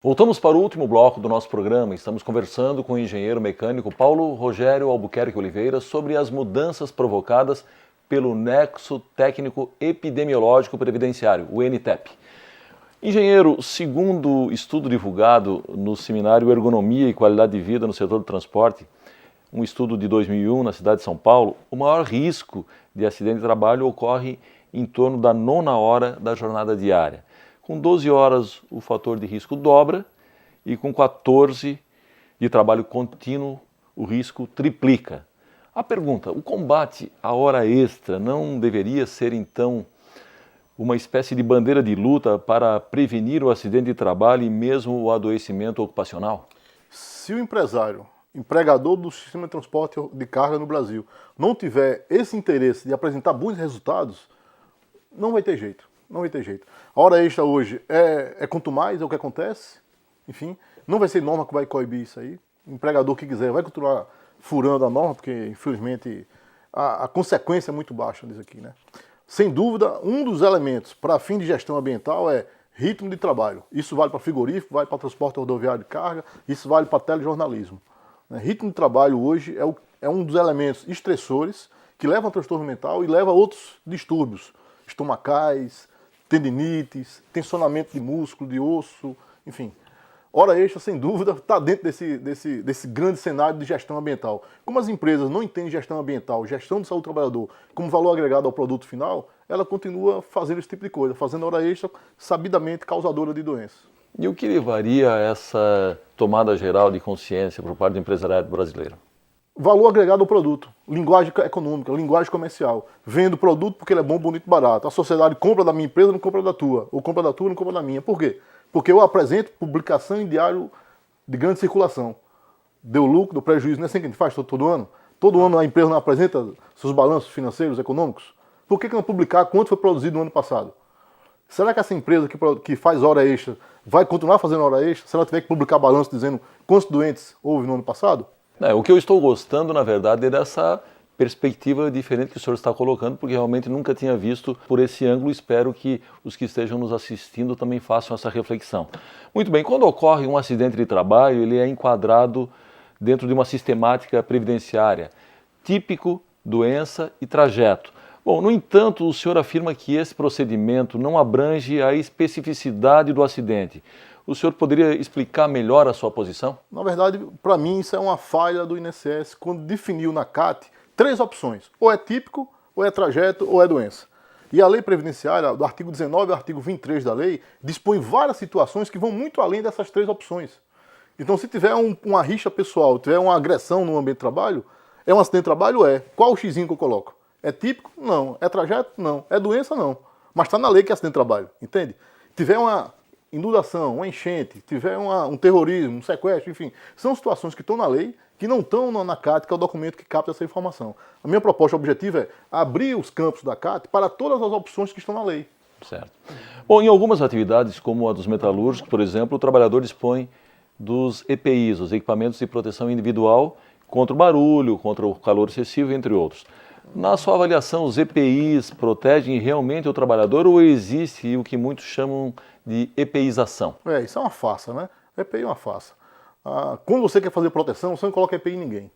Voltamos para o último bloco do nosso programa. Estamos conversando com o engenheiro mecânico Paulo Rogério Albuquerque Oliveira sobre as mudanças provocadas pelo Nexo Técnico Epidemiológico Previdenciário, o NTEP. Engenheiro, segundo estudo divulgado no seminário Ergonomia e Qualidade de Vida no Setor do Transporte, um estudo de 2001 na cidade de São Paulo, o maior risco de acidente de trabalho ocorre em torno da 9ª hora da jornada diária. Com 12 horas, o fator de risco dobra e com 14 de trabalho contínuo, o risco triplica. A pergunta, o combate à hora extra não deveria ser, então, uma espécie de bandeira de luta para prevenir o acidente de trabalho e mesmo o adoecimento ocupacional? Se o empregador do sistema de transporte de carga no Brasil, não tiver esse interesse de apresentar bons resultados, não vai ter jeito. Não vai ter jeito. A hora extra hoje é quanto mais é o que acontece. Enfim, não vai ser norma que vai coibir isso aí. O empregador que quiser vai continuar furando a norma, porque infelizmente a consequência é muito baixa disso aqui, né? Sem dúvida, um dos elementos para fim de gestão ambiental é ritmo de trabalho. Isso vale para frigorífico, vale para transporte rodoviário de carga, isso vale para telejornalismo. Ritmo de trabalho hoje é um dos elementos estressores que levam a transtorno mental e leva a outros distúrbios estomacais, tendinites, tensionamento de músculo, de osso, enfim. Hora extra, sem dúvida, está dentro desse grande cenário de gestão ambiental. Como as empresas não entendem gestão ambiental, gestão de saúde do trabalhador, como valor agregado ao produto final, ela continua fazendo esse tipo de coisa, fazendo hora extra sabidamente causadora de doenças. E o que levaria a essa tomada geral de consciência por parte do empresariado brasileiro? Valor agregado ao produto, linguagem econômica, linguagem comercial. Vendo o produto porque ele é bom, bonito, barato. A sociedade compra da minha empresa, não compra da tua. Ou compra da tua, não compra da minha. Por quê? Porque eu apresento publicação em diário de grande circulação. Deu lucro, deu prejuízo. Não é assim que a gente faz todo ano? Todo ano a empresa não apresenta seus balanços financeiros, econômicos? Por que não publicar quanto foi produzido no ano passado? Será que essa empresa que faz hora extra vai continuar fazendo hora extra se ela tiver que publicar balanço dizendo quantos doentes houve no ano passado? O que eu estou gostando, na verdade, é dessa perspectiva diferente que o senhor está colocando, porque realmente nunca tinha visto por esse ângulo. Espero que os que estejam nos assistindo também façam essa reflexão. Muito bem, quando ocorre um acidente de trabalho, ele é enquadrado dentro de uma sistemática previdenciária, típico, doença e trajeto. Bom, no entanto, o senhor afirma que esse procedimento não abrange a especificidade do acidente. O senhor poderia explicar melhor a sua posição? Na verdade, para mim, isso é uma falha do INSS quando definiu na CAT 3 opções. Ou é típico, ou é trajeto, ou é doença. E a lei previdenciária, do artigo 19 ao artigo 23 da lei, dispõe várias situações que vão muito além dessas 3 opções. Então, se tiver uma rixa pessoal, tiver uma agressão no ambiente de trabalho, é um acidente de trabalho? É. Qual o xizinho que eu coloco? É típico? Não. É trajeto? Não. É doença? Não. Mas está na lei que é acidente de trabalho, entende? Tiver uma inundação, uma enchente, tiver um terrorismo, um sequestro, enfim, são situações que estão na lei, que não estão na CAT, que é o documento que capta essa informação. A minha proposta objetiva é abrir os campos da CAT para todas as opções que estão na lei. Certo. Bom, em algumas atividades, como a dos metalúrgicos, por exemplo, o trabalhador dispõe dos EPIs, os equipamentos de proteção individual, contra o barulho, contra o calor excessivo, entre outros. Na sua avaliação, os EPIs protegem realmente o trabalhador ou existe o que muitos chamam de EPIzação? Isso é uma farsa, né? EPI é uma farsa. Quando você quer fazer proteção, você não coloca EPI em ninguém.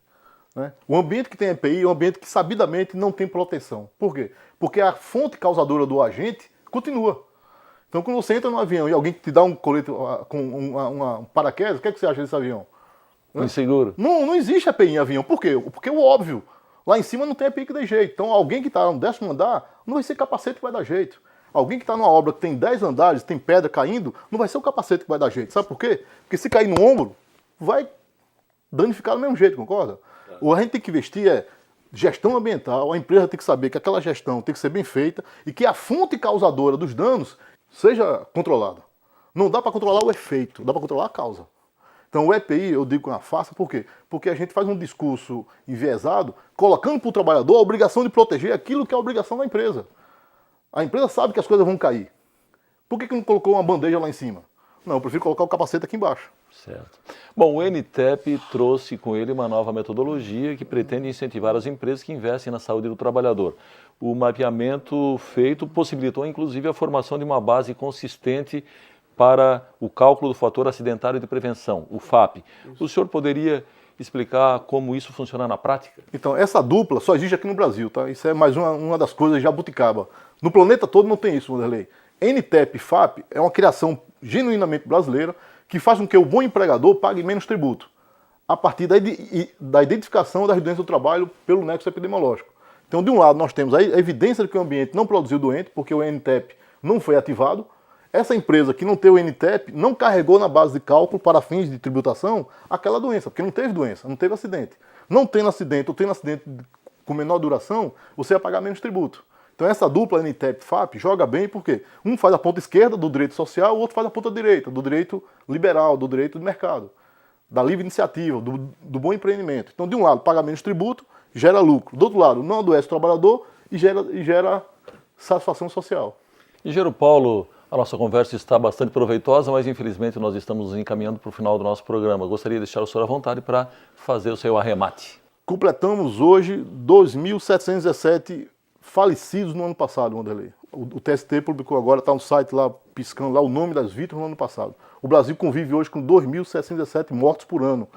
Né? O ambiente que tem EPI é um ambiente que sabidamente não tem proteção. Por quê? Porque a fonte causadora do agente continua. Então, quando você entra no avião e alguém te dá um colete com um paraquedas, o que você acha desse avião? Inseguro? Não existe EPI em avião. Por quê? Porque é o óbvio. Lá em cima não tem EPI que dê jeito. Então alguém que está no 10º andar não vai ser capacete que vai dar jeito. Alguém que está numa obra que tem 10 andares, tem pedra caindo, não vai ser o capacete que vai dar jeito. Sabe por quê? Porque se cair no ombro, vai danificar do mesmo jeito, concorda? O que a gente tem que investir é gestão ambiental, a empresa tem que saber que aquela gestão tem que ser bem feita e que a fonte causadora dos danos seja controlada. Não dá para controlar o efeito, dá para controlar a causa. Então o EPI, eu digo que é uma farsa, por quê? Porque a gente faz um discurso enviesado, colocando para o trabalhador a obrigação de proteger aquilo que é a obrigação da empresa. A empresa sabe que as coisas vão cair. Por que não colocou uma bandeja lá em cima? Não, eu prefiro colocar o capacete aqui embaixo. Certo. Bom, o NTEP trouxe com ele uma nova metodologia que pretende incentivar as empresas que investem na saúde do trabalhador. O mapeamento feito possibilitou, inclusive, a formação de uma base consistente para o cálculo do fator acidentário de prevenção, o FAP. O senhor poderia explicar como isso funciona na prática? Então, essa dupla só existe aqui no Brasil, tá? Isso é mais uma das coisas de jabuticaba. No planeta todo não tem isso, Wanderlei. NTEP e FAP é uma criação genuinamente brasileira que faz com que o bom empregador pague menos tributo, a partir da identificação das doenças do trabalho pelo nexo epidemiológico. Então, de um lado, nós temos a evidência de que o ambiente não produziu doente, porque o NTEP não foi ativado. Essa empresa que não tem o NTEP não carregou na base de cálculo para fins de tributação aquela doença, porque não teve doença, não teve acidente. Não tendo acidente ou tendo acidente com menor duração, você vai pagar menos tributo. Então essa dupla NTEP-FAP joga bem porque um faz a ponta esquerda do direito social, o outro faz a ponta direita, do direito liberal, do direito de mercado, da livre iniciativa, do bom empreendimento. Então de um lado paga menos tributo, gera lucro. Do outro lado não adoece o trabalhador e gera satisfação social. Engenheiro Paulo, a nossa conversa está bastante proveitosa, mas infelizmente nós estamos nos encaminhando para o final do nosso programa. Gostaria de deixar o senhor à vontade para fazer o seu arremate. Completamos hoje 2.717 falecidos no ano passado, Wanderlei. O TST publicou agora, está no site lá, piscando lá o nome das vítimas no ano passado. O Brasil convive hoje com 2.717 mortos por ano,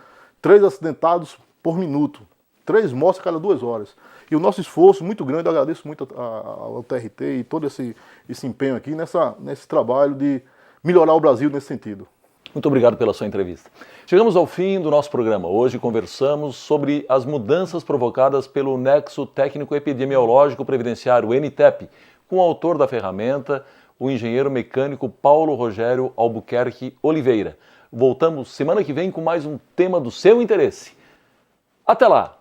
3 acidentados por minuto, 3 mortes a cada 2 horas. E o nosso esforço muito grande, eu agradeço muito ao TRT e todo esse empenho aqui nesse trabalho de melhorar o Brasil nesse sentido. Muito obrigado pela sua entrevista. Chegamos ao fim do nosso programa. Hoje conversamos sobre as mudanças provocadas pelo Nexo Técnico Epidemiológico Previdenciário, NTEP, com o autor da ferramenta, o engenheiro mecânico Paulo Rogério Albuquerque Oliveira. Voltamos semana que vem com mais um tema do seu interesse. Até lá!